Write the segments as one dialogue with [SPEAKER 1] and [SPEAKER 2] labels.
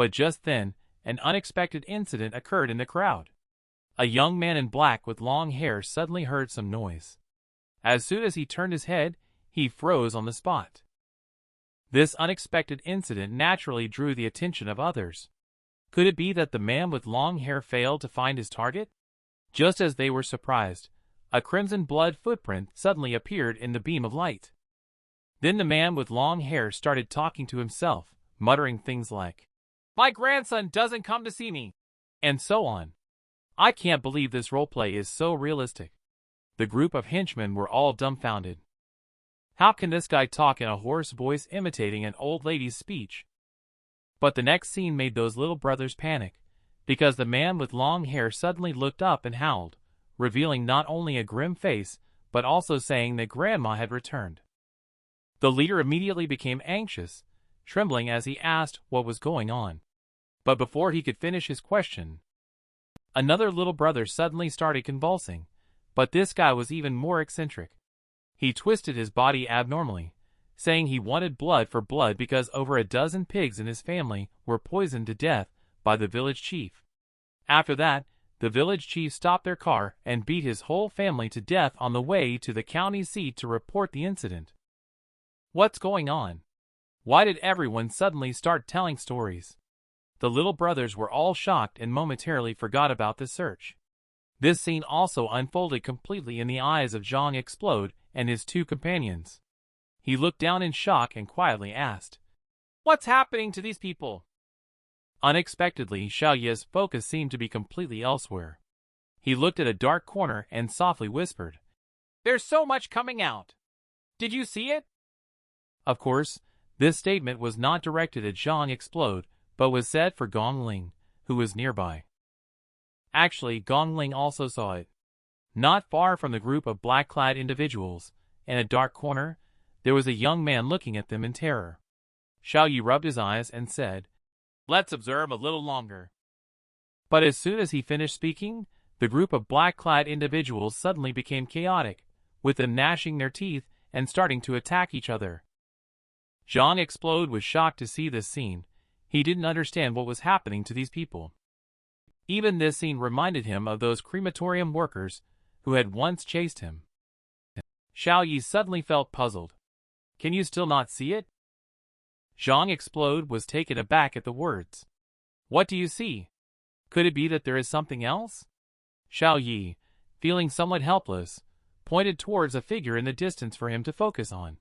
[SPEAKER 1] But just then, an unexpected incident occurred in the crowd. A young man in black with long hair suddenly heard some noise. As soon as he turned his head, he froze on the spot. This unexpected incident naturally drew the attention of others. Could it be that the man with long hair failed to find his target? Just as they were surprised, a crimson blood footprint suddenly appeared in the beam of light. Then the man with long hair started talking to himself, muttering things like, "My grandson doesn't come to see me," and so on. I can't believe this roleplay is so realistic. The group of henchmen were all dumbfounded. How can this guy talk in a hoarse voice imitating an old lady's speech? But the next scene made those little brothers panic, because the man with long hair suddenly looked up and howled, revealing not only a grim face, but also saying that Grandma had returned. The leader immediately became anxious, trembling as he asked what was going on. But before he could finish his question, another little brother suddenly started convulsing, but this guy was even more eccentric. He twisted his body abnormally, saying he wanted blood for blood because over a dozen pigs in his family were poisoned to death by the village chief. After that, the village chief stopped their car and beat his whole family to death on the way to the county seat to report the incident. What's going on? Why did everyone suddenly start telling stories? The little brothers were all shocked and momentarily forgot about the search. This scene also unfolded completely in the eyes of Zhang Explode and his two companions. He looked down in shock and quietly asked, "What's happening to these people?" Unexpectedly, Xiaoye's focus seemed to be completely elsewhere. He looked at a dark corner and softly whispered, "There's so much coming out. Did you see it?" Of course, this statement was not directed at Zhang Explode, but was said for Gong Ling, who was nearby. Actually, Gong Ling also saw it. Not far from the group of black-clad individuals, in a dark corner, there was a young man looking at them in terror. Xiaoye rubbed his eyes and said, "Let's observe a little longer." But as soon as he finished speaking, the group of black-clad individuals suddenly became chaotic, with them gnashing their teeth and starting to attack each other. Zhang Explode was shocked to see this scene. He didn't understand what was happening to these people. Even this scene reminded him of those crematorium workers who had once chased him. Xiaoye suddenly felt puzzled. "Can you still not see it?" Zhang Explode was taken aback at the words. "What do you see? Could it be that there is something else?" Xiaoye, feeling somewhat helpless, pointed towards a figure in the distance for him to focus on.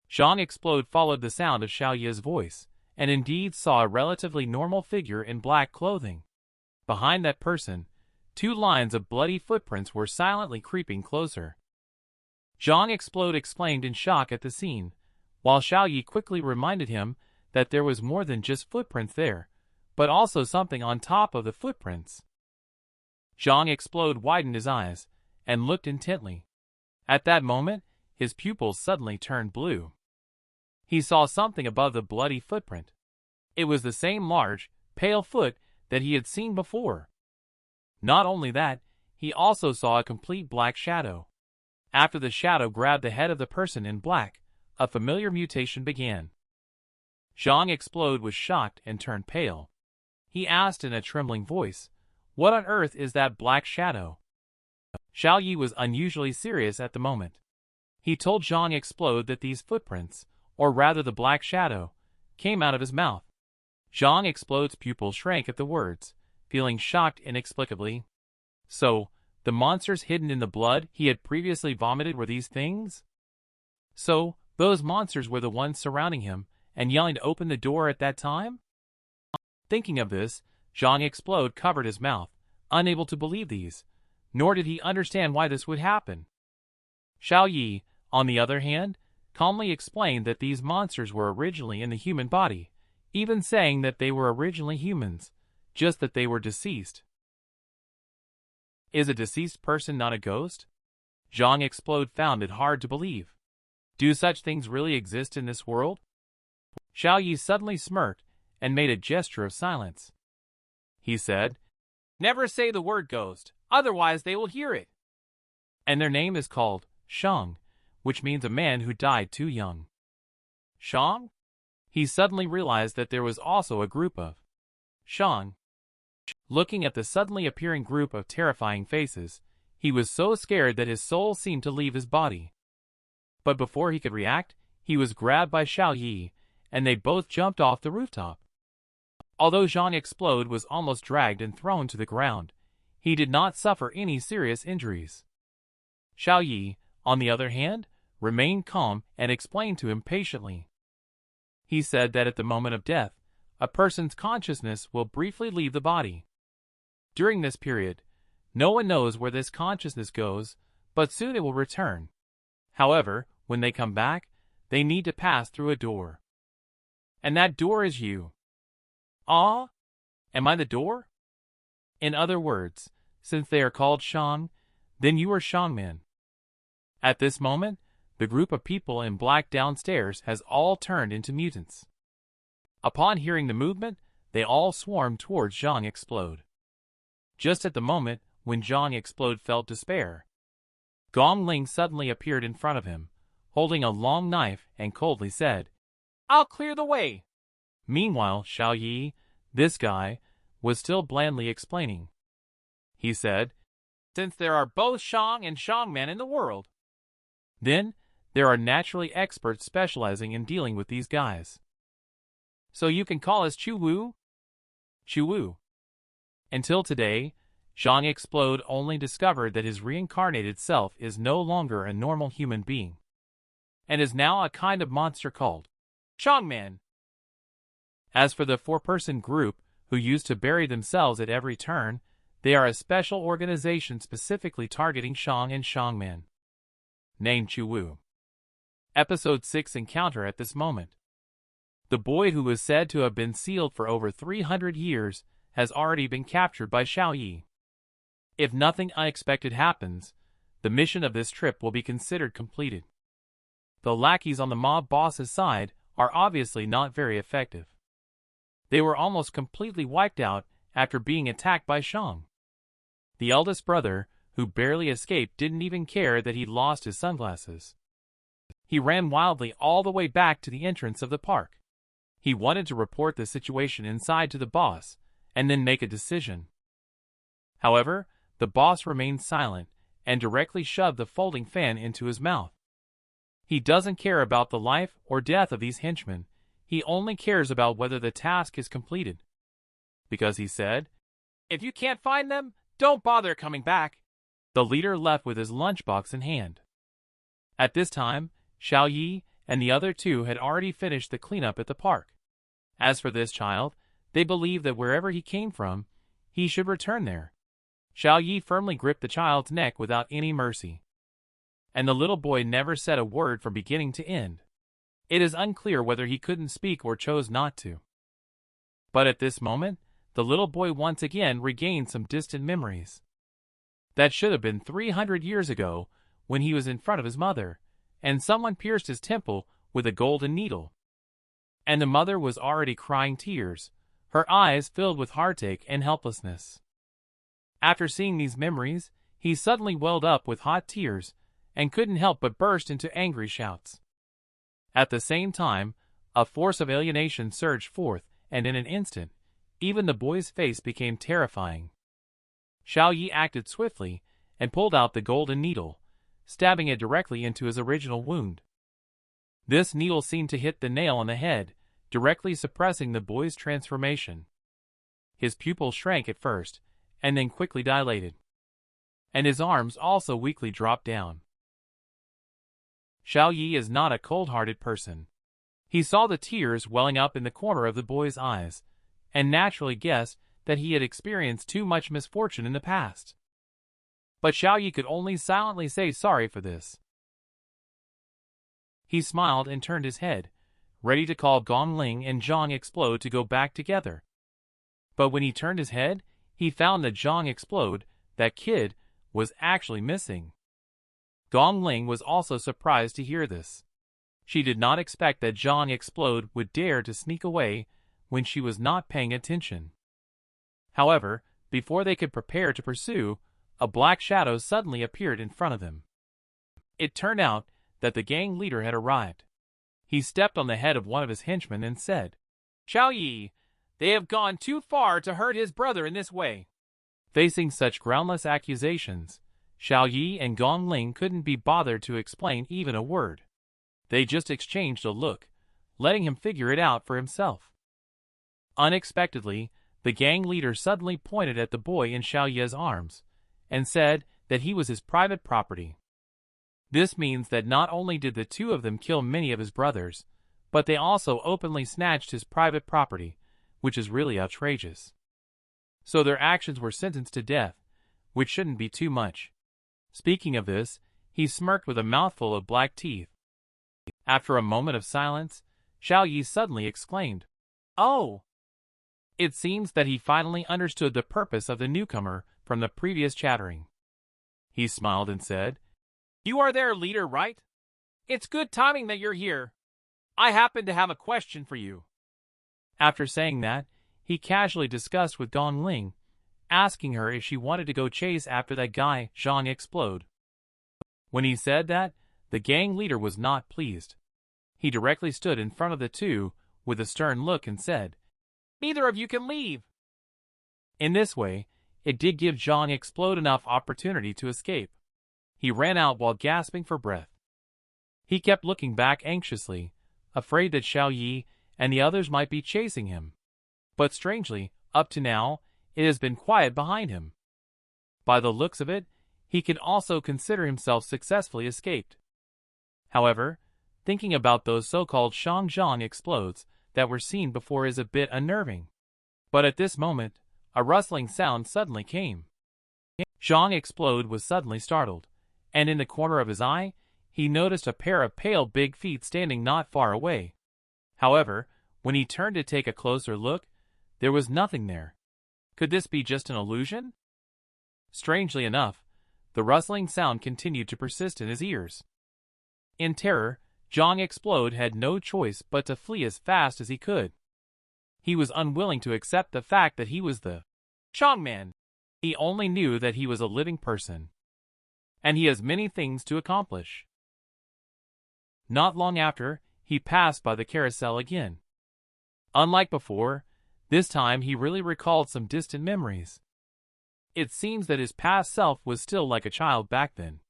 [SPEAKER 1] Zhang Explode followed the sound of Xiaoye's voice, and indeed saw a relatively normal figure in black clothing. Behind that person, 2 lines of bloody footprints were silently creeping closer. Zhang Explode exclaimed in shock at the scene, while Xiaoye quickly reminded him that there was more than just footprints there, but also something on top of the footprints. Zhang Explode widened his eyes and looked intently. At that moment, his pupils suddenly turned blue. He saw something above the bloody footprint. It was the same large, pale foot that he had seen before. Not only that, he also saw a complete black shadow. After the shadow grabbed the head of the person in black, a familiar mutation began. Zhang Explode was shocked and turned pale. He asked in a trembling voice, "What on earth is that black shadow?" Xiaoye was unusually serious at the moment. He told Zhang Explode that these footprints, or rather the black shadow, came out of his mouth. Zhang Explode's pupil shrank at the words, feeling shocked inexplicably. So, the monsters hidden in the blood he had previously vomited were these things? So, those monsters were the ones surrounding him and yelling to open the door at that time? Thinking of this, Zhang Explode covered his mouth, unable to believe these, nor did he understand why this would happen. Xiaoye, on the other hand, calmly explained that these monsters were originally in the human body, even saying that they were originally humans, just that they were deceased. Is a deceased person not a ghost? Zhang Explode found it hard to believe. Do such things really exist in this world? Xiaoye suddenly smirked and made a gesture of silence. He said, "Never say the word ghost, otherwise they will hear it." And their name is called Shang, which means a man who died too young. Shang? He suddenly realized that there was also a group of Shang. Looking at the suddenly appearing group of terrifying faces, he was so scared that his soul seemed to leave his body. But before he could react, he was grabbed by Xiao Yi, and they both jumped off the rooftop. Although Zhang Explode was almost dragged and thrown to the ground, he did not suffer any serious injuries. Xiao Yi, on the other hand, remained calm and explained to him patiently. He said that at the moment of death, a person's consciousness will briefly leave the body. During this period, no one knows where this consciousness goes, but soon it will return. However, when they come back, they need to pass through a door. And that door is you. Ah? Am I the door? In other words, since they are called Shang, then you are Shangman. At this moment, the group of people in black downstairs has all turned into mutants. Upon hearing the movement, they all swarmed towards Zhang Explode. Just at the moment when Zhang Explode felt despair, Gong Ling suddenly appeared in front of him, holding a long knife and coldly said, "I'll clear the way." Meanwhile, Xiao Yi, this guy, was still blandly explaining. He said, "Since there are both Shang and Shangman in the world, then there are naturally experts specializing in dealing with these guys. So you can call us Chu Wu?" Chu Wu. Until today, Zhang Explode only discovered that his reincarnated self is no longer a normal human being, and is now a kind of monster called Shangman. As for the four-person group who used to bury themselves at every turn, they are a special organization specifically targeting Shang and Shangman, named Chu Wu. Episode 6 Encounter at this moment. The boy who was said to have been sealed for over 300 years has already been captured by Xiao Yi. If nothing unexpected happens, the mission of this trip will be considered completed. The lackeys on the mob boss's side are obviously not very effective. They were almost completely wiped out after being attacked by Shang. The eldest brother, who barely escaped, didn't even care that he'd lost his sunglasses. He ran wildly all the way back to the entrance of the park. He wanted to report the situation inside to the boss, and then make a decision. However, the boss remained silent and directly shoved the folding fan into his mouth. He doesn't care about the life or death of these henchmen, he only cares about whether the task is completed. Because he said, "If you can't find them, don't bother coming back." The leader left with his lunchbox in hand. At this time, Xiao Yi and the other two had already finished the cleanup at the park. As for this child, they believed that wherever he came from, he should return there. Xiao Yi firmly gripped the child's neck without any mercy, and the little boy never said a word from beginning to end. It is unclear whether he couldn't speak or chose not to. But at this moment, the little boy once again regained some distant memories. That should have been 300 years ago, when he was in front of his mother, and someone pierced his temple with a golden needle. And the mother was already crying tears, her eyes filled with heartache and helplessness. After seeing these memories, he suddenly welled up with hot tears, and couldn't help but burst into angry shouts. At the same time, a force of alienation surged forth, and in an instant, even the boy's face became terrifying. Xiao Yi acted swiftly, and pulled out the golden needle, stabbing it directly into his original wound. This needle seemed to hit the nail on the head, directly suppressing the boy's transformation. His pupils shrank at first, and then quickly dilated, and his arms also weakly dropped down. Xiao Yi is not a cold-hearted person. He saw the tears welling up in the corner of the boy's eyes, and naturally guessed that he had experienced too much misfortune in the past. But Xiao Yi could only silently say sorry for this. He smiled and turned his head, ready to call Gong Ling and Zhang Explode to go back together. But when he turned his head, he found that Zhang Explode, that kid, was actually missing. Gong Ling was also surprised to hear this. She did not expect that Zhang Explode would dare to sneak away when she was not paying attention. However, before they could prepare to pursue, a black shadow suddenly appeared in front of them. It turned out that the gang leader had arrived. He stepped on the head of one of his henchmen and said, "Xiao Yi, They have gone too far to hurt his brother in this way. Facing such groundless accusations, Xiao Yi and Gong Ling couldn't be bothered to explain even a word. They just exchanged a look, letting him figure it out for himself. Unexpectedly, the gang leader suddenly pointed at the boy in Xiao Yi's arms, and said that he was his private property. This means that not only did the two of them kill many of his brothers, but they also openly snatched his private property, which is really outrageous. So their actions were sentenced to death, which shouldn't be too much. Speaking of this, he smirked with a mouthful of black teeth. After a moment of silence, Xiao Yi suddenly exclaimed, "Oh!" It seems that he finally understood the purpose of the newcomer from the previous chattering. He smiled and said, "You are their leader, right? It's good timing that you're here. I happen to have a question for you." After saying that, he casually discussed with Gong Ling, asking her if she wanted to go chase after that guy, Zhang Explode. When he said that, the gang leader was not pleased. He directly stood in front of the two with a stern look and said, "Neither of you can leave." In this way, it did give Zhang Explode enough opportunity to escape. He ran out while gasping for breath. He kept looking back anxiously, afraid that Xiao Yi and the others might be chasing him. But strangely, up to now, it has been quiet behind him. By the looks of it, he could also consider himself successfully escaped. However, thinking about those so-called Zhang Explodes that were seen before is a bit unnerving. But at this moment, a rustling sound suddenly came. Zhang Explode was suddenly startled, and in the corner of his eye, he noticed a pair of pale big feet standing not far away. However, when he turned to take a closer look, there was nothing there. Could this be just an illusion? Strangely enough, the rustling sound continued to persist in his ears. In terror, Zhang Explode had no choice but to flee as fast as he could. He was unwilling to accept the fact that he was the Shang man. He only knew that he was a living person, and he has many things to accomplish. Not long after, he passed by the carousel again. Unlike before, this time he really recalled some distant memories. It seems that his past self was still like a child back then,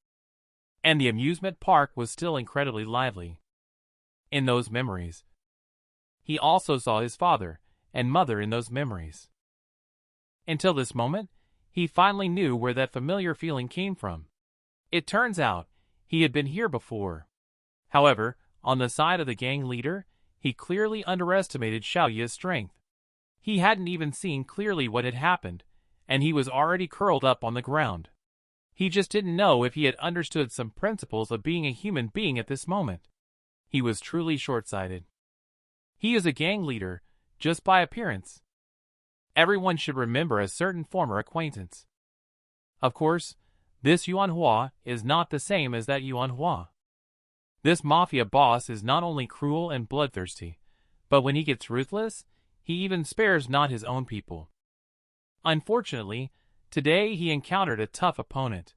[SPEAKER 1] and the amusement park was still incredibly lively. In those memories, he also saw his father and mother in those memories. Until this moment, he finally knew where that familiar feeling came from. It turns out, he had been here before. However, on the side of the gang leader, he clearly underestimated Xiao Yi's strength. He hadn't even seen clearly what had happened, and he was already curled up on the ground. He just didn't know if he had understood some principles of being a human being at this moment. He was truly short-sighted. He is a gang leader, just by appearance. Everyone should remember a certain former acquaintance. Of course, this Yuanhua is not the same as that Yuanhua. This mafia boss is not only cruel and bloodthirsty, but when he gets ruthless, he even spares not his own people. Unfortunately, today he encountered a tough opponent.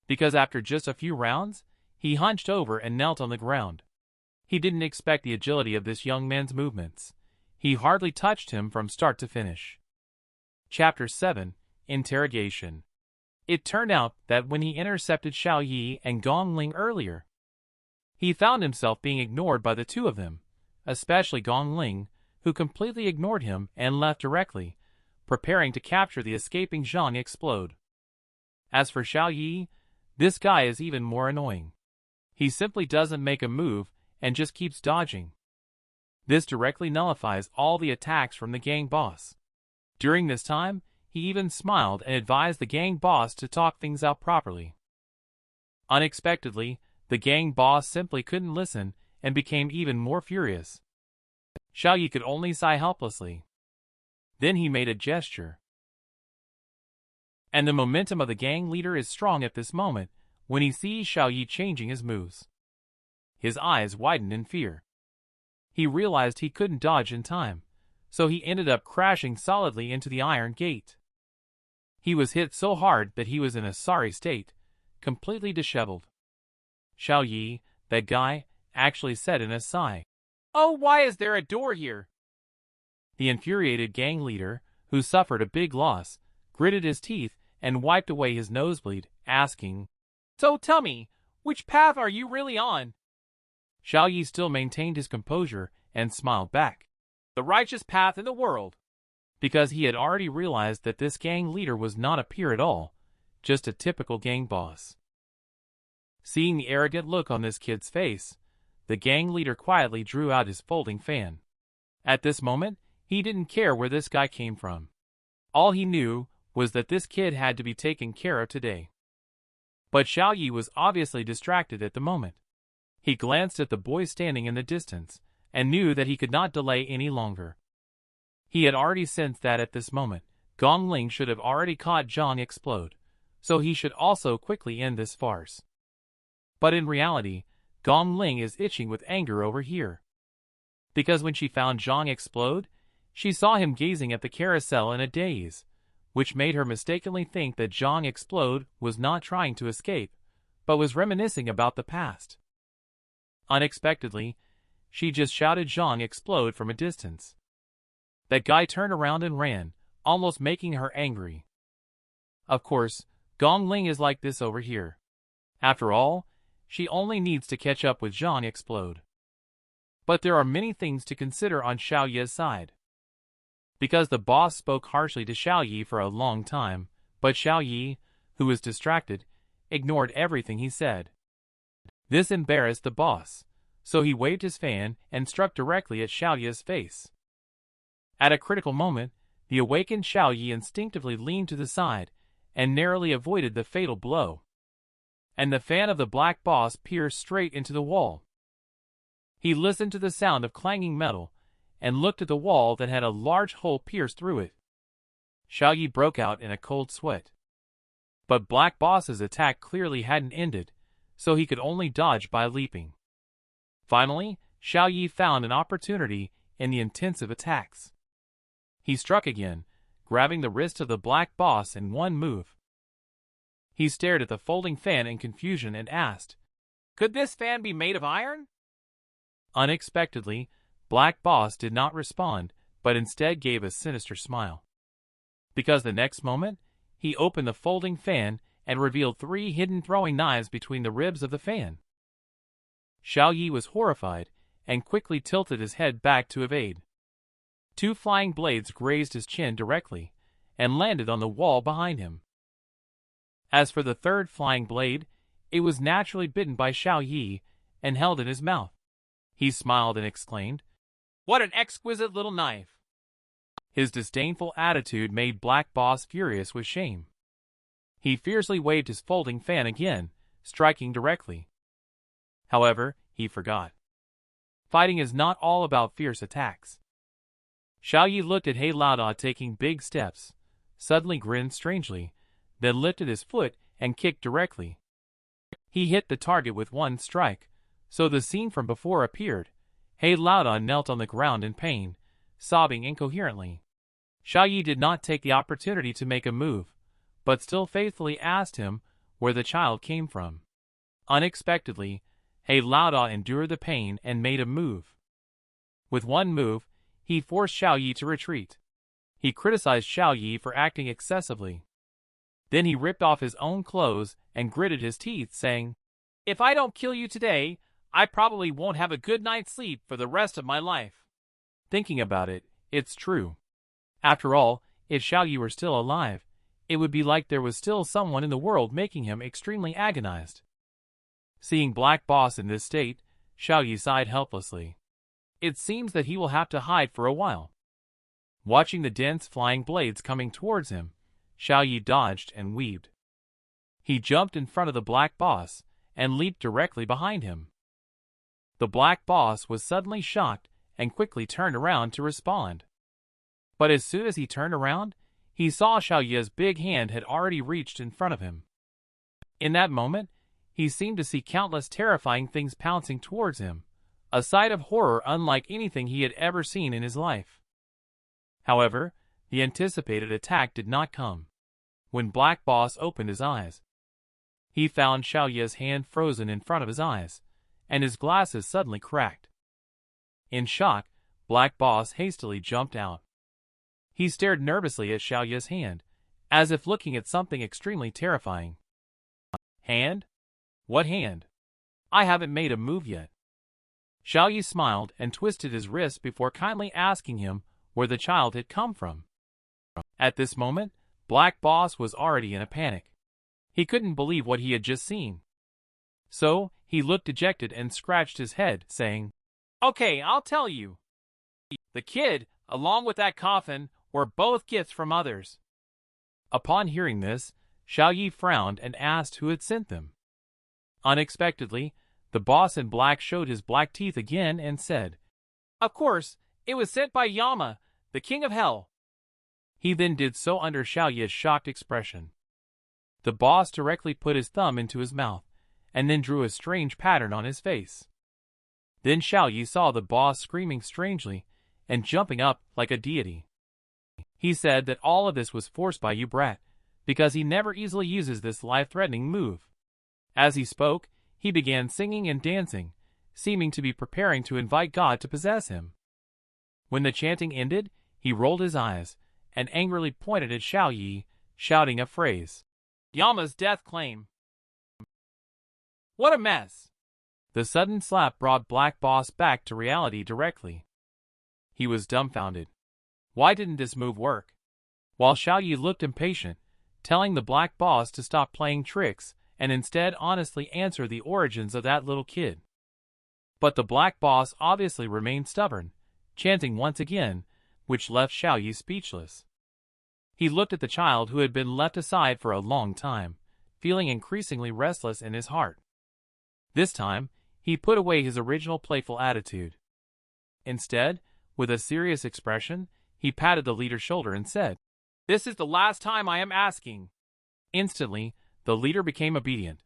[SPEAKER 1] Because after just a few rounds, he hunched over and knelt on the ground. He didn't expect the agility of this young man's movements. He hardly touched him from start to finish. Chapter 7, Interrogation. It turned out that when he intercepted Xiao Yi and Gong Ling earlier, he found himself being ignored by the two of them, especially Gong Ling, who completely ignored him and left directly, preparing to capture the escaping Zhang Explode. As for Xiao Yi, this guy is even more annoying. He simply doesn't make a move and just keeps dodging. This directly nullifies all the attacks from the gang boss. During this time, he even smiled and advised the gang boss to talk things out properly. Unexpectedly, the gang boss simply couldn't listen and became even more furious. Xiao Yi could only sigh helplessly. Then he made a gesture. And the momentum of the gang leader is strong at this moment when he sees Xiao Yi changing his moves. His eyes widened in fear. He realized he couldn't dodge in time, so he ended up crashing solidly into the iron gate. He was hit so hard that he was in a sorry state, completely disheveled. Xiao Yi, that guy, actually said in a sigh, "Oh, why is there a door here?" The infuriated gang leader, who suffered a big loss, gritted his teeth and wiped away his nosebleed, asking, "So tell me, which path are you really on?" Xiaoyi still maintained his composure and smiled back. "The righteous path in the world." Because he had already realized that this gang leader was not a peer at all, just a typical gang boss. Seeing the arrogant look on this kid's face, the gang leader quietly drew out his folding fan. At this moment, he didn't care where this guy came from. All he knew was that this kid had to be taken care of today. But Xiaoyi was obviously distracted at the moment. He glanced at the boy standing in the distance, and knew that he could not delay any longer. He had already sensed that at this moment, Gong Ling should have already caught Zhang Explode, so he should also quickly end this farce. But in reality, Gong Ling is itching with anger over here. Because when she found Zhang Explode, she saw him gazing at the carousel in a daze, which made her mistakenly think that Zhang Explode was not trying to escape, but was reminiscing about the past. Unexpectedly, she just shouted Zhang Explode from a distance. That guy turned around and ran, almost making her angry. Of course, Gong Ling is like this over here. After all, she only needs to catch up with Zhang Explode. But there are many things to consider on Xiaoyi's side. Because the boss spoke harshly to Xiaoyi for a long time, but Xiaoyi, who was distracted, ignored everything he said. This embarrassed the boss, so he waved his fan and struck directly at Xiaoyi's face. At a critical moment, the awakened Xiaoyi instinctively leaned to the side and narrowly avoided the fatal blow. And the fan of the black boss pierced straight into the wall. He listened to the sound of clanging metal and looked at the wall that had a large hole pierced through it. Xiaoyi broke out in a cold sweat. But Black Boss's attack clearly hadn't ended, so he could only dodge by leaping. Finally, Xiaoyi found an opportunity in the intensive attacks. He struck again, grabbing the wrist of the Black Boss in one move. He stared at the folding fan in confusion and asked, "Could this fan be made of iron?" Unexpectedly, Black Boss did not respond, but instead gave a sinister smile. Because the next moment, he opened the folding fan and revealed 3 hidden throwing knives between the ribs of the fan. Xiaoyi was horrified and quickly tilted his head back to evade. 2 flying blades grazed his chin directly and landed on the wall behind him. As for the 3rd flying blade, it was naturally bitten by Xiaoyi and held in his mouth. He smiled and exclaimed, "What an exquisite little knife!" His disdainful attitude made Black Boss furious with shame. He fiercely waved his folding fan again, striking directly. However, he forgot. Fighting is not all about fierce attacks. Xiaoyi looked at He Laoda taking big steps, suddenly grinned strangely, then lifted his foot and kicked directly. He hit the target with one strike, so the scene from before appeared. He Laoda knelt on the ground in pain, sobbing incoherently. Xiaoyi did not take the opportunity to make a move, but still faithfully asked him where the child came from. Unexpectedly, He Laoda endured the pain and made a move. With one move, he forced Xiaoyi to retreat. He criticized Xiaoyi for acting excessively. Then he ripped off his own clothes and gritted his teeth, saying, "If I don't kill you today, I probably won't have a good night's sleep for the rest of my life." Thinking about it, it's true. After all, if Xiaoyi were still alive, it would be like there was still someone in the world making him extremely agonized. Seeing Black Boss in this state, Xiaoyi sighed helplessly. It seems that he will have to hide for a while. Watching the dense flying blades coming towards him, Xiaoyi dodged and weaved. He jumped in front of the Black Boss and leaped directly behind him. The Black Boss was suddenly shocked and quickly turned around to respond. But as soon as he turned around, he saw Xiaoyi's big hand had already reached in front of him. In that moment, he seemed to see countless terrifying things pouncing towards him, a sight of horror unlike anything he had ever seen in his life. However, the anticipated attack did not come. When Black Boss opened his eyes, he found Xiaoyi's hand frozen in front of his eyes, and his glasses suddenly cracked. In shock, Black Boss hastily jumped out. He stared nervously at Xiao Yi's hand, as if looking at something extremely terrifying. Hand? What hand? I haven't made a move yet. Xiao Yi smiled and twisted his wrist before kindly asking him where the child had come from. At this moment, Black Boss was already in a panic. He couldn't believe what he had just seen. So, he looked dejected and scratched his head, saying, "Okay, I'll tell you. The kid, along with that coffin, were both gifts from others." Upon hearing this, Xiao Yi frowned and asked who had sent them. Unexpectedly, the boss in black showed his black teeth again and said, "Of course, it was sent by Yama, the king of hell." He then did so under Xiao Yi's shocked expression. The boss directly put his thumb into his mouth, and then drew a strange pattern on his face. Then Xiao Yi saw the boss screaming strangely and jumping up like a deity. He said that all of this was forced by you brat, because he never easily uses this life-threatening move. As he spoke, he began singing and dancing, seeming to be preparing to invite God to possess him. When the chanting ended, he rolled his eyes and angrily pointed at Xiao Yi, shouting a phrase. "Yama's death claim." What a mess! The sudden slap brought Black Boss back to reality directly. He was dumbfounded. Why didn't this move work? While Xiao Yi looked impatient, telling the Black Boss to stop playing tricks and instead honestly answer the origins of that little kid. But the Black Boss obviously remained stubborn, chanting once again, which left Xiao Yi speechless. He looked at the child who had been left aside for a long time, feeling increasingly restless in his heart. This time, he put away his original playful attitude. Instead, with a serious expression, he patted the leader's shoulder and said, "This is the last time I am asking." Instantly, the leader became obedient.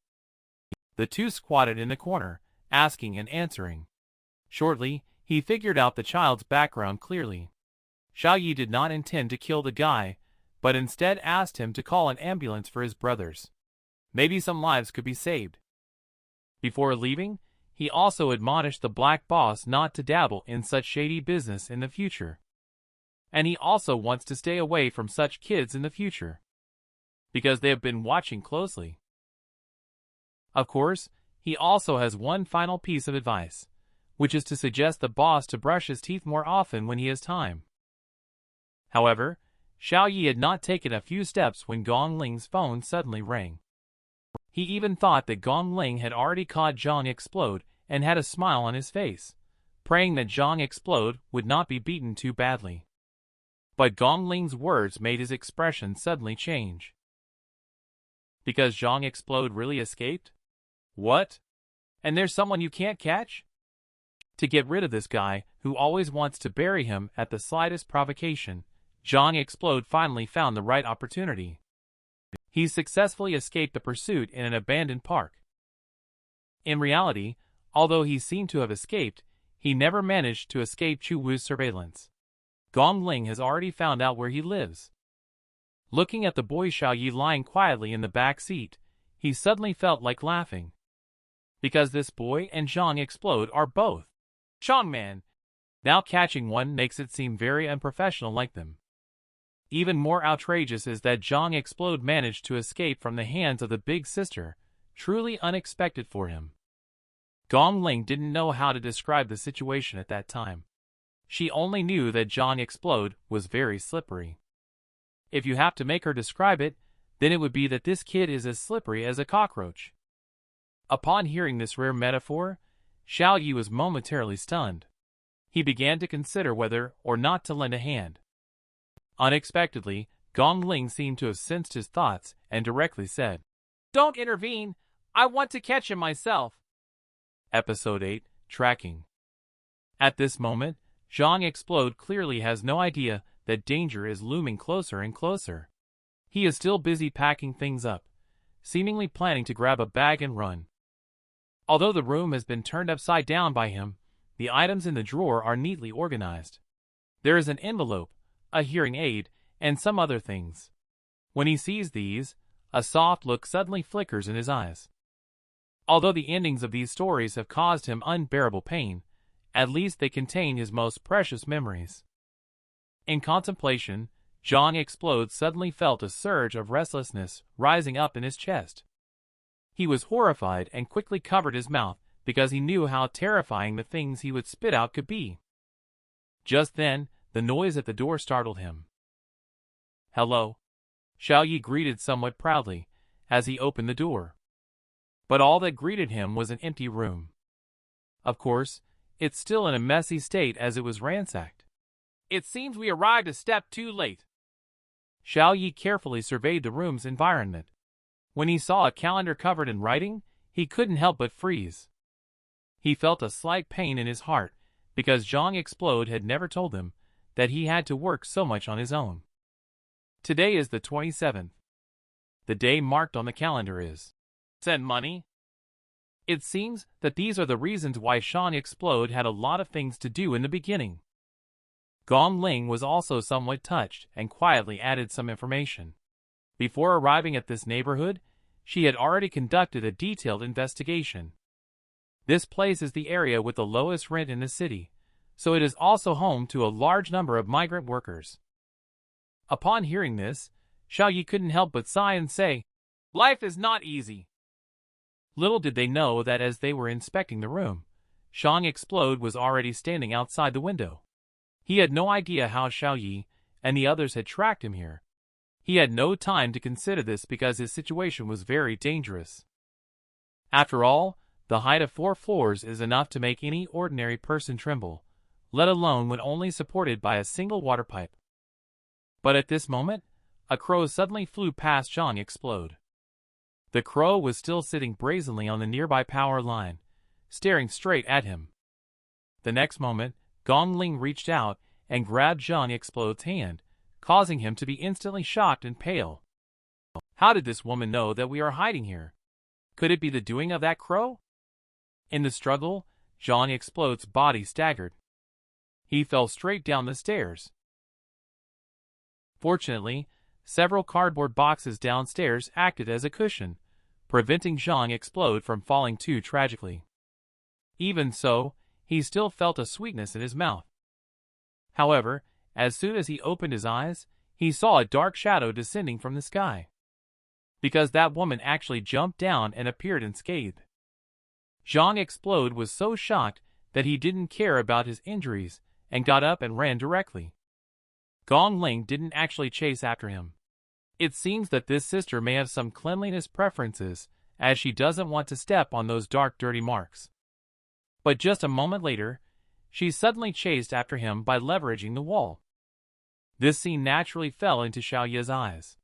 [SPEAKER 1] The two squatted in the corner, asking and answering. Shortly, he figured out the child's background clearly. Xiao Yi did not intend to kill the guy, but instead asked him to call an ambulance for his brothers. Maybe some lives could be saved. Before leaving, he also admonished the Black Boss not to dabble in such shady business in the future. And he also wants to stay away from such kids in the future, because they have been watching closely. Of course, he also has one final piece of advice, which is to suggest the boss to brush his teeth more often when he has time. However, Xiao Yi had not taken a few steps when Gong Ling's phone suddenly rang. He even thought that Gong Ling had already caught Zhang Explode and had a smile on his face, praying that Zhang Explode would not be beaten too badly. But Gong Ling's words made his expression suddenly change. Because Zhang Explode really escaped? What? And there's someone you can't catch? To get rid of this guy, who always wants to bury him at the slightest provocation, Zhang Explode finally found the right opportunity. He successfully escaped the pursuit in an abandoned park. In reality, although he seemed to have escaped, he never managed to escape Chu Wu's surveillance. Gong Ling has already found out where he lives. Looking at the boy Xiao Yi lying quietly in the back seat, he suddenly felt like laughing. Because this boy and Zhang Explode are both Chongman. Now catching one makes it seem very unprofessional like them. Even more outrageous is that Zhang Explode managed to escape from the hands of the big sister, truly unexpected for him. Gong Ling didn't know how to describe the situation at that time. She only knew that Zhang Explode was very slippery. If you have to make her describe it, then it would be that this kid is as slippery as a cockroach. Upon hearing this rare metaphor, Xiao Yi was momentarily stunned. He began to consider whether or not to lend a hand. Unexpectedly, Gong Ling seemed to have sensed his thoughts and directly said, "Don't intervene, I want to catch him myself." Episode 8, Tracking. At this moment, Zhang Explode clearly has no idea that danger is looming closer and closer. He is still busy packing things up, seemingly planning to grab a bag and run. Although the room has been turned upside down by him, the items in the drawer are neatly organized. There is an envelope, a hearing aid, and some other things. When he sees these, a soft look suddenly flickers in his eyes. Although the endings of these stories have caused him unbearable pain, at least they contain his most precious memories. In contemplation, Zhang Explode suddenly felt a surge of restlessness rising up in his chest. He was horrified and quickly covered his mouth because he knew how terrifying the things he would spit out could be. Just then, the noise at the door startled him. "Hello," Xiaoyi greeted somewhat proudly as he opened the door. But all that greeted him was an empty room. Of course, it's still in a messy state as it was ransacked. "It seems we arrived a step too late." Xiaoyi carefully surveyed the room's environment. When he saw a calendar covered in writing, he couldn't help but freeze. He felt a slight pain in his heart because Zhang Explode had never told him that he had to work so much on his own. Today is the 27th. The day marked on the calendar is "Send money." It seems that these are the reasons why Zhang Explode had a lot of things to do in the beginning. Gong Ling was also somewhat touched and quietly added some information. Before arriving at this neighborhood, she had already conducted a detailed investigation. This place is the area with the lowest rent in the city, so it is also home to a large number of migrant workers. Upon hearing this, Xiaoyi couldn't help but sigh and say, "Life is not easy." Little did they know that as they were inspecting the room, Zhang Explode was already standing outside the window. He had no idea how Xiaoyi and the others had tracked him here. He had no time to consider this because his situation was very dangerous. After all, the height of 4 floors is enough to make any ordinary person tremble, let alone when only supported by a single water pipe. But at this moment, a crow suddenly flew past Zhang Explode. The crow was still sitting brazenly on the nearby power line, staring straight at him. The next moment, Gong Ling reached out and grabbed Zhang Explode's hand, causing him to be instantly shocked and pale. How did this woman know that we are hiding here? Could it be the doing of that crow? In the struggle, Zhang Explode's body staggered. He fell straight down the stairs. Fortunately, several cardboard boxes downstairs acted as a cushion, preventing Zhang Explode from falling too tragically. Even so, he still felt a sweetness in his mouth. However, as soon as he opened his eyes, he saw a dark shadow descending from the sky. Because that woman actually jumped down and appeared unscathed. Zhang Explode was so shocked that he didn't care about his injuries and got up and ran directly. Gong Ling didn't actually chase after him. It seems that this sister may have some cleanliness preferences, as she doesn't want to step on those dark dirty marks. But just a moment later, she suddenly chased after him by leveraging the wall. This scene naturally fell into Xiaoyi's eyes.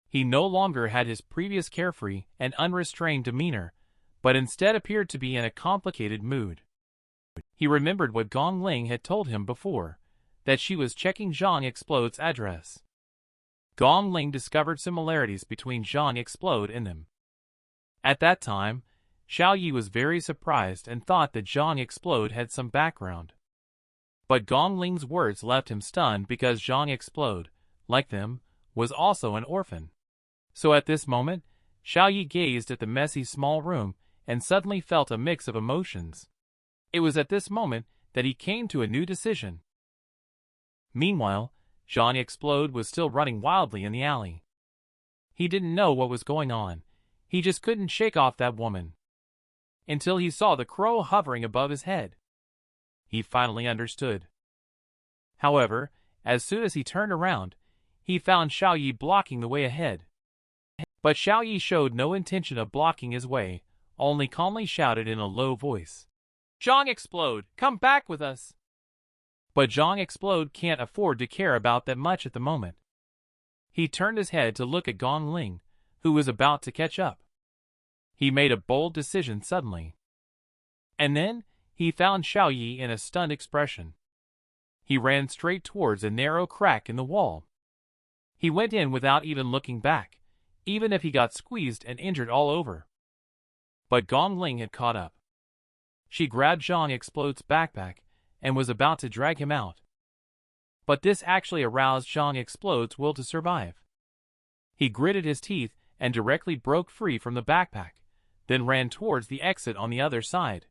[SPEAKER 1] He no longer had his previous carefree and unrestrained demeanor, but instead appeared to be in a complicated mood. He remembered what Gong Ling had told him before, that she was checking Zhang Explode's address. Gong Ling discovered similarities between Zhang Explode and them. At that time, Xiaoyi was very surprised and thought that Zhang Explode had some background. But Gong Ling's words left him stunned because Zhang Explode, like them, was also an orphan. So at this moment, Xiaoyi gazed at the messy small room and suddenly felt a mix of emotions. It was at this moment that he came to a new decision. Meanwhile, Zhang Explode was still running wildly in the alley. He didn't know what was going on. He just couldn't shake off that woman. Until he saw the crow hovering above his head. He finally understood. However, as soon as he turned around, he found Xiaoyi blocking the way ahead. But Xiaoyi showed no intention of blocking his way, only calmly shouted in a low voice, "Zhang Explode, come back with us!" But Zhang Explode can't afford to care about that much at the moment. He turned his head to look at Gong Ling, who was about to catch up. He made a bold decision suddenly. And then, he found Xiaoyi in a stunned expression. He ran straight towards a narrow crack in the wall. He went in without even looking back, even if he got squeezed and injured all over. But Gong Ling had caught up. She grabbed Zhang Explode's backpack and was about to drag him out. But this actually aroused Zhang Explode's will to survive. He gritted his teeth and directly broke free from the backpack, then ran towards the exit on the other side.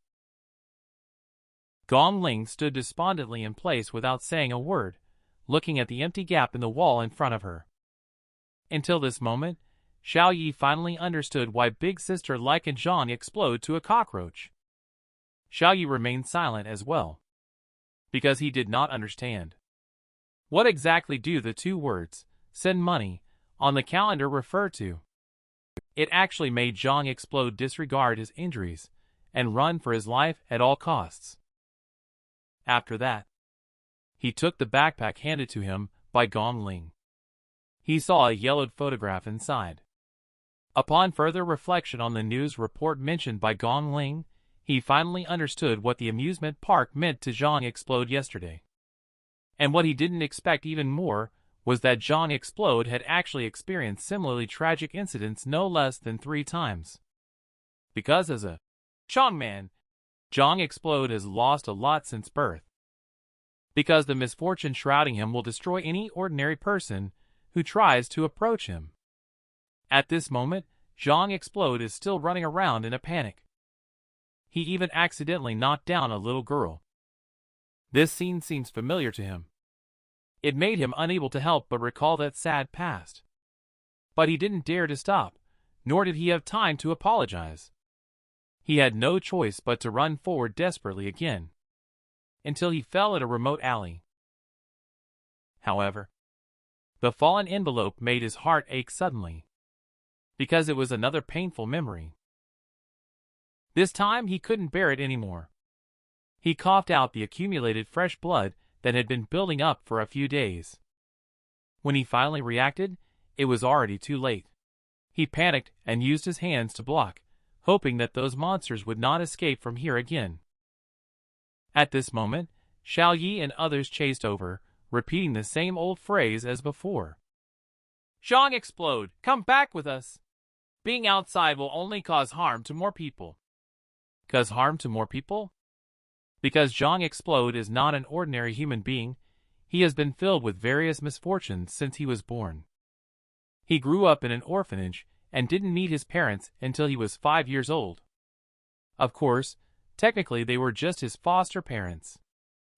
[SPEAKER 1] Gong Ling stood despondently in place without saying a word, looking at the empty gap in the wall in front of her. Until this moment, Xiao Yi finally understood why Big Sister likened Zhang Explode to a cockroach. Xiao Yi remained silent as well, because he did not understand. What exactly do the two words, send money, on the calendar refer to? It actually made Zhang Explode disregard his injuries and run for his life at all costs. After that, he took the backpack handed to him by Gong Ling. He saw a yellowed photograph inside. Upon further reflection on the news report mentioned by Gong Ling, he finally understood what the amusement park meant to Zhang Explode yesterday. And what he didn't expect even more was that Zhang Explode had actually experienced similarly tragic incidents no less than 3 times. Because as a Chong man, Zhang Explode has lost a lot since birth. Because the misfortune shrouding him will destroy any ordinary person who tries to approach him. At this moment, Zhang Explode is still running around in a panic. He even accidentally knocked down a little girl. This scene seems familiar to him. It made him unable to help but recall that sad past. But he didn't dare to stop, nor did he have time to apologize. He had no choice but to run forward desperately again, until he fell at a remote alley. However, the fallen envelope made his heart ache suddenly, because it was another painful memory. This time he couldn't bear it anymore. He coughed out the accumulated fresh blood that had been building up for a few days. When he finally reacted, it was already too late. He panicked and used his hands to block, hoping that those monsters would not escape from here again. At this moment, Xiao Yi and others chased over, repeating the same old phrase as before. Zhang Explode, come back with us. Being outside will only cause harm to more people. Cause harm to more people? Because Zhang Explode is not an ordinary human being, he has been filled with various misfortunes since he was born. He grew up in an orphanage and didn't meet his parents until he was 5 years old. Of course, technically they were just his foster parents.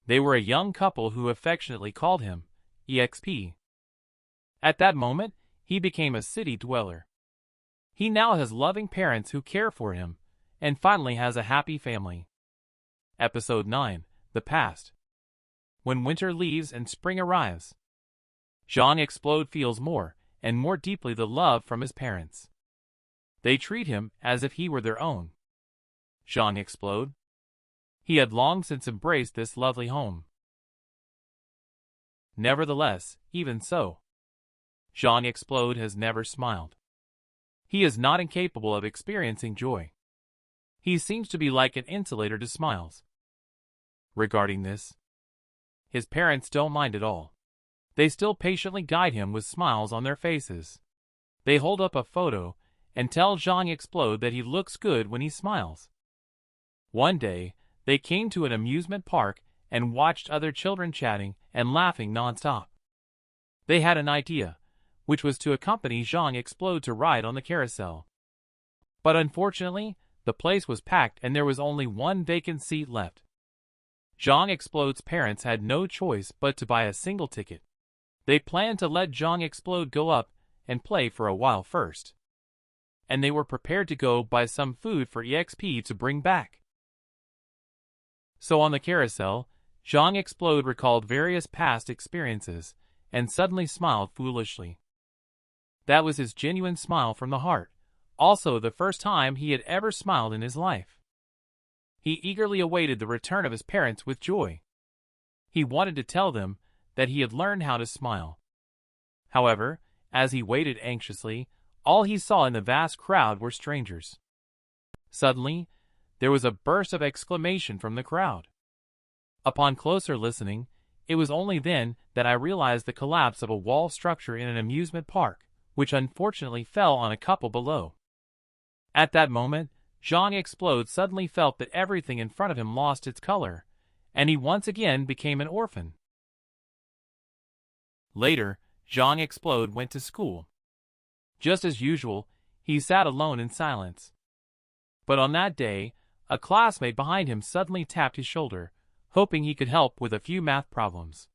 [SPEAKER 1] They were a young couple who affectionately called him EXP. At that moment, he became a city dweller. He now has loving parents who care for him, and finally has a happy family. Episode 9, The Past. When winter leaves and spring arrives, Zhang Explode feels more and more deeply the love from his parents. They treat him as if he were their own. Zhang Explode. He had long since embraced this lovely home. Nevertheless, even so, Zhang Explode has never smiled. He is not incapable of experiencing joy. He seems to be like an insulator to smiles. Regarding this, his parents don't mind at all. They still patiently guide him with smiles on their faces. They hold up a photo and tell Zhang Explode that he looks good when he smiles. One day, they came to an amusement park and watched other children chatting and laughing non-stop. They had an idea, which was to accompany Zhang Explode to ride on the carousel. But unfortunately, the place was packed and there was only one vacant seat left. Zhang Explode's parents had no choice but to buy a single ticket. They planned to let Zhang Explode go up and play for a while first. And they were prepared to go buy some food for EXP to bring back. So on the carousel, Zhang Explode recalled various past experiences and suddenly smiled foolishly. That was his genuine smile from the heart, also the first time he had ever smiled in his life. He eagerly awaited the return of his parents with joy. He wanted to tell them that he had learned how to smile. However, as he waited anxiously, all he saw in the vast crowd were strangers. Suddenly, there was a burst of exclamation from the crowd. Upon closer listening, it was only then that I realized the collapse of a wall structure in an amusement park, which unfortunately fell on a couple below. At that moment, Zhang Explode suddenly felt that everything in front of him lost its color, and he once again became an orphan. Later, Zhang Explode went to school. Just as usual, he sat alone in silence. But on that day, a classmate behind him suddenly tapped his shoulder, hoping he could help with a few math problems.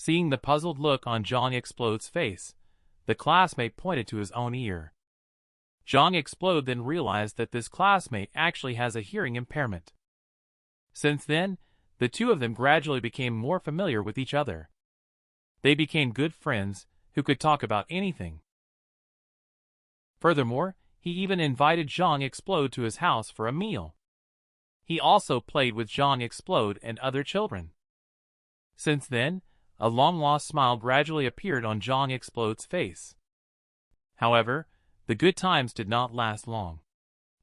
[SPEAKER 1] Seeing the puzzled look on Zhang Explode's face, the classmate pointed to his own ear. Zhang Explode then realized that this classmate actually has a hearing impairment. Since then, the two of them gradually became more familiar with each other. They became good friends who could talk about anything. Furthermore, he even invited Zhang Explode to his house for a meal. He also played with Zhang Explode and other children. Since then, a long-lost smile gradually appeared on Zhang Explode's face. However, the good times did not last long.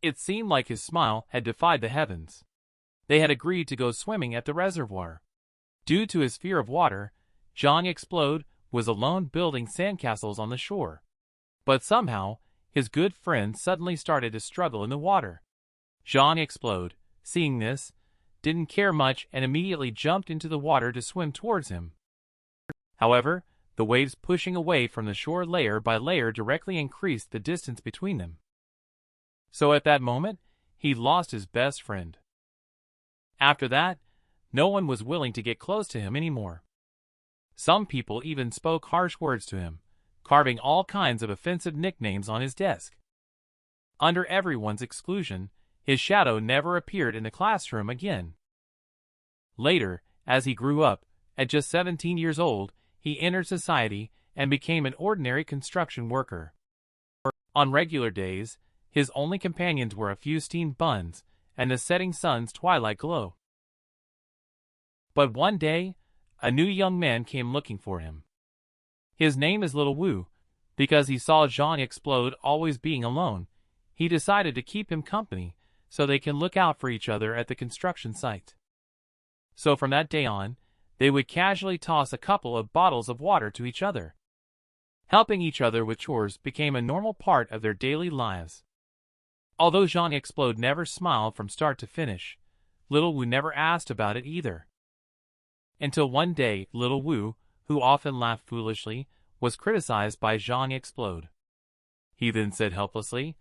[SPEAKER 1] It seemed like his smile had defied the heavens. They had agreed to go swimming at the reservoir. Due to his fear of water, Zhang Explode was alone building sandcastles on the shore. But somehow, his good friend suddenly started to struggle in the water. Zhang Explode, seeing this, didn't care much and immediately jumped into the water to swim towards him. However, the waves pushing away from the shore layer by layer directly increased the distance between them. So at that moment, he lost his best friend. After that, no one was willing to get close to him anymore. Some people even spoke harsh words to him, carving all kinds of offensive nicknames on his desk. Under everyone's exclusion, his shadow never appeared in the classroom again. Later, as he grew up, at just 17 years old, he entered society and became an ordinary construction worker. On regular days, his only companions were a few steamed buns and the setting sun's twilight glow. But one day, a new young man came looking for him. His name is Little Wu. Because he saw Zhang Explode always being alone, he decided to keep him company so they can look out for each other at the construction site. So from that day on, they would casually toss a couple of bottles of water to each other. Helping each other with chores became a normal part of their daily lives. Although Zhang Explode never smiled from start to finish, Little Wu never asked about it either. Until one day, Little Wu, who often laughed foolishly, was criticized by Zhang Explode. He then said helplessly,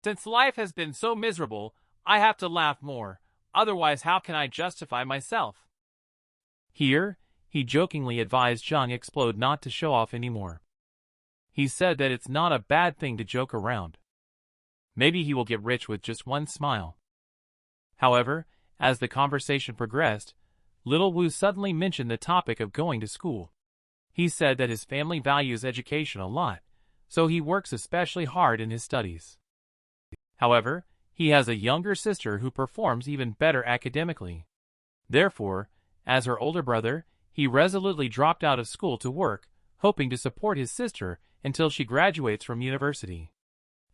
[SPEAKER 1] "Since life has been so miserable, I have to laugh more, otherwise how can I justify myself?" Here, he jokingly advised Zhang Explode not to show off anymore. He said that it's not a bad thing to joke around. Maybe he will get rich with just one smile. However, as the conversation progressed, Little Wu suddenly mentioned the topic of going to school. He said that his family values education a lot, so he works especially hard in his studies. However, he has a younger sister who performs even better academically. Therefore, as her older brother, he resolutely dropped out of school to work, hoping to support his sister until she graduates from university.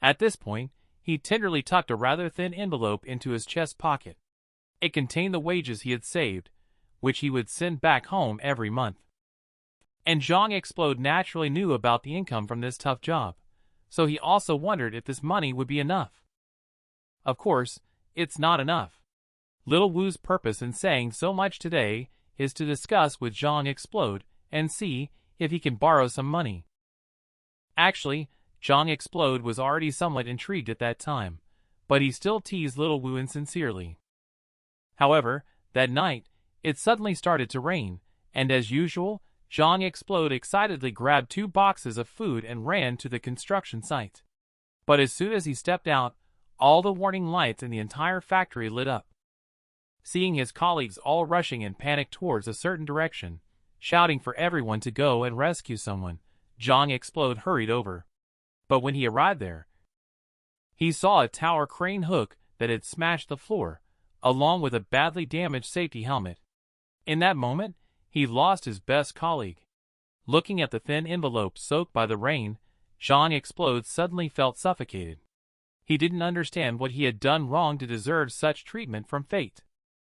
[SPEAKER 1] At this point, he tenderly tucked a rather thin envelope into his chest pocket. It contained the wages he had saved, which he would send back home every month. And Zhang Explode naturally knew about the income from this tough job, so he also wondered if this money would be enough. Of course, it's not enough. Little Wu's purpose in saying so much today is to discuss with Zhang Explode and see if he can borrow some money. Actually, Zhang Explode was already somewhat intrigued at that time, but he still teased Little Wu insincerely. However, that night, it suddenly started to rain, and as usual, Zhang Explode excitedly grabbed 2 boxes of food and ran to the construction site. But as soon as he stepped out, all the warning lights in the entire factory lit up. Seeing his colleagues all rushing in panic towards a certain direction, shouting for everyone to go and rescue someone, Zhang Explode hurried over. But when he arrived there, he saw a tower crane hook that had smashed the floor, along with a badly damaged safety helmet. In that moment, he lost his best colleague. Looking at the thin envelope soaked by the rain, Zhang Explode suddenly felt suffocated. He didn't understand what he had done wrong to deserve such treatment from fate.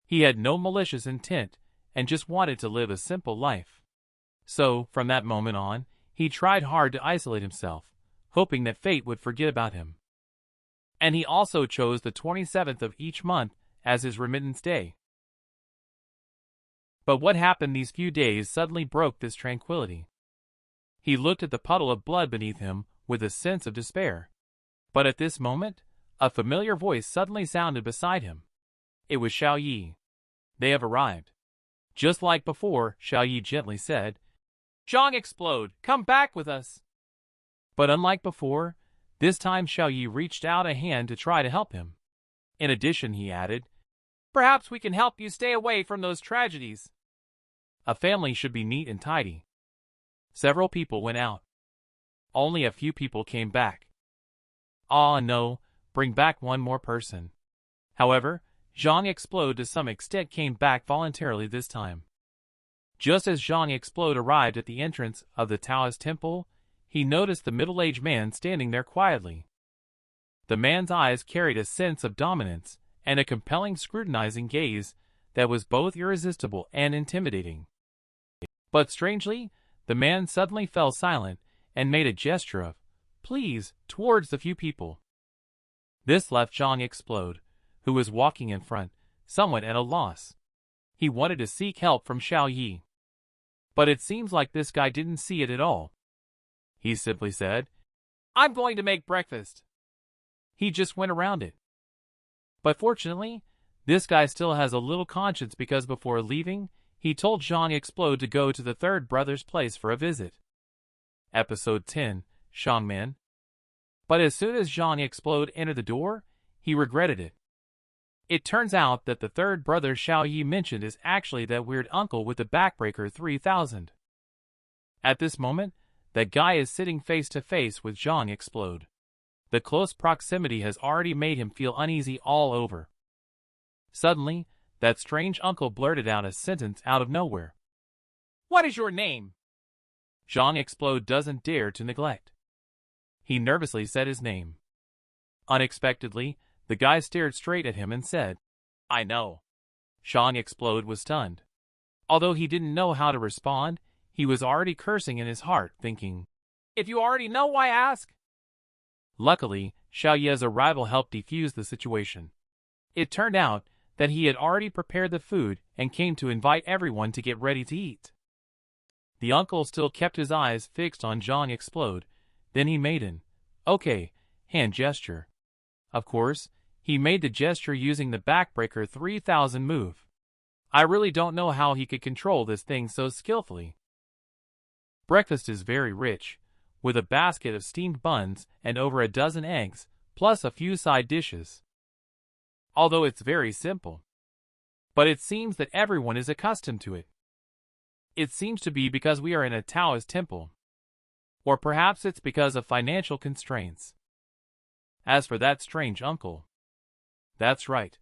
[SPEAKER 1] He had no malicious intent and just wanted to live a simple life. So, from that moment on, he tried hard to isolate himself, hoping that fate would forget about him. And he also chose the 27th of each month as his remittance day. But what happened these few days suddenly broke this tranquility. He looked at the puddle of blood beneath him with a sense of despair. But at this moment, a familiar voice suddenly sounded beside him. It was Xiao Yi. "They have arrived." Just like before, Xiao Yi gently said, Zhang Explode, come back with us. But unlike before, this time Xiao Yi reached out a hand to try to help him. In addition, he added, perhaps we can help you stay away from those tragedies. A family should be neat and tidy. Several people went out. Only a few people came back. Ah no, bring back one more person. However, Zhang Explode to some extent came back voluntarily this time. Just as Zhang Explode arrived at the entrance of the Taoist temple, he noticed the middle-aged man standing there quietly. The man's eyes carried a sense of dominance and a compelling scrutinizing gaze that was both irresistible and intimidating. But strangely, the man suddenly fell silent and made a gesture of, please, towards the few people. This left Zhang Explode, who was walking in front, somewhat at a loss. He wanted to seek help from Xiao Yi. But it seems like this guy didn't see it at all. He simply said, I'm going to make breakfast. He just went around it. But fortunately, this guy still has a little conscience because before leaving, he told Zhang Explode to go to the third brother's place for a visit. Episode 10, Shang. But as soon as Zhang Explode entered the door, he regretted it. It turns out that the third brother Xiao Yi mentioned is actually that weird uncle with the backbreaker 3000. At this moment, that guy is sitting face to face with Zhang Explode. The close proximity has already made him feel uneasy all over. Suddenly, that strange uncle blurted out a sentence out of nowhere. What is your name? Zhang Explode doesn't dare to neglect. He nervously said his name. Unexpectedly, the guy stared straight at him and said, I know. Zhang Explode was stunned. Although he didn't know how to respond, he was already cursing in his heart, thinking, if you already know, why ask? Luckily, Xiao Yi's arrival helped defuse the situation. It turned out that he had already prepared the food and came to invite everyone to get ready to eat. The uncle still kept his eyes fixed on Zhang Explode, then he made an, okay, hand gesture. Of course, he made the gesture using the backbreaker 3000 move. I really don't know how he could control this thing so skillfully. Breakfast is very rich, with a basket of steamed buns and over a dozen eggs, plus a few side dishes. Although it's very simple. But it seems that everyone is accustomed to it. It seems to be because we are in a Taoist temple. Or perhaps it's because of financial constraints. As for that strange uncle, that's right.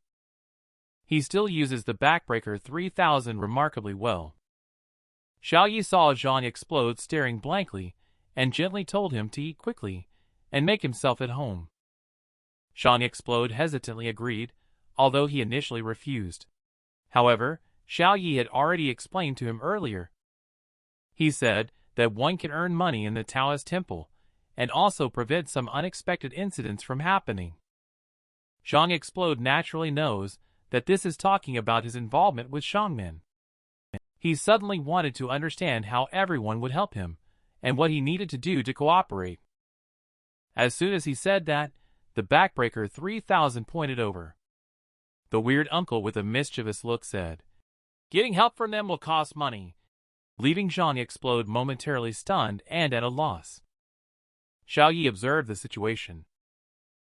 [SPEAKER 1] He still uses the backbreaker 3000 remarkably well. Xiao Yi saw Zhang Explode staring blankly and gently told him to eat quickly and make himself at home. Zhang Explode hesitantly agreed, although he initially refused. However, Xiao Yi had already explained to him earlier. He said that one can earn money in the Taoist temple and also prevent some unexpected incidents from happening. Zhang Explode naturally knows that this is talking about his involvement with Shangmen. He suddenly wanted to understand how everyone would help him and what he needed to do to cooperate. As soon as he said that, the backbreaker 3000 pointed over. The weird uncle with a mischievous look said, getting help from them will cost money, leaving Zhang Explode momentarily stunned and at a loss. Xiao Yi observed the situation.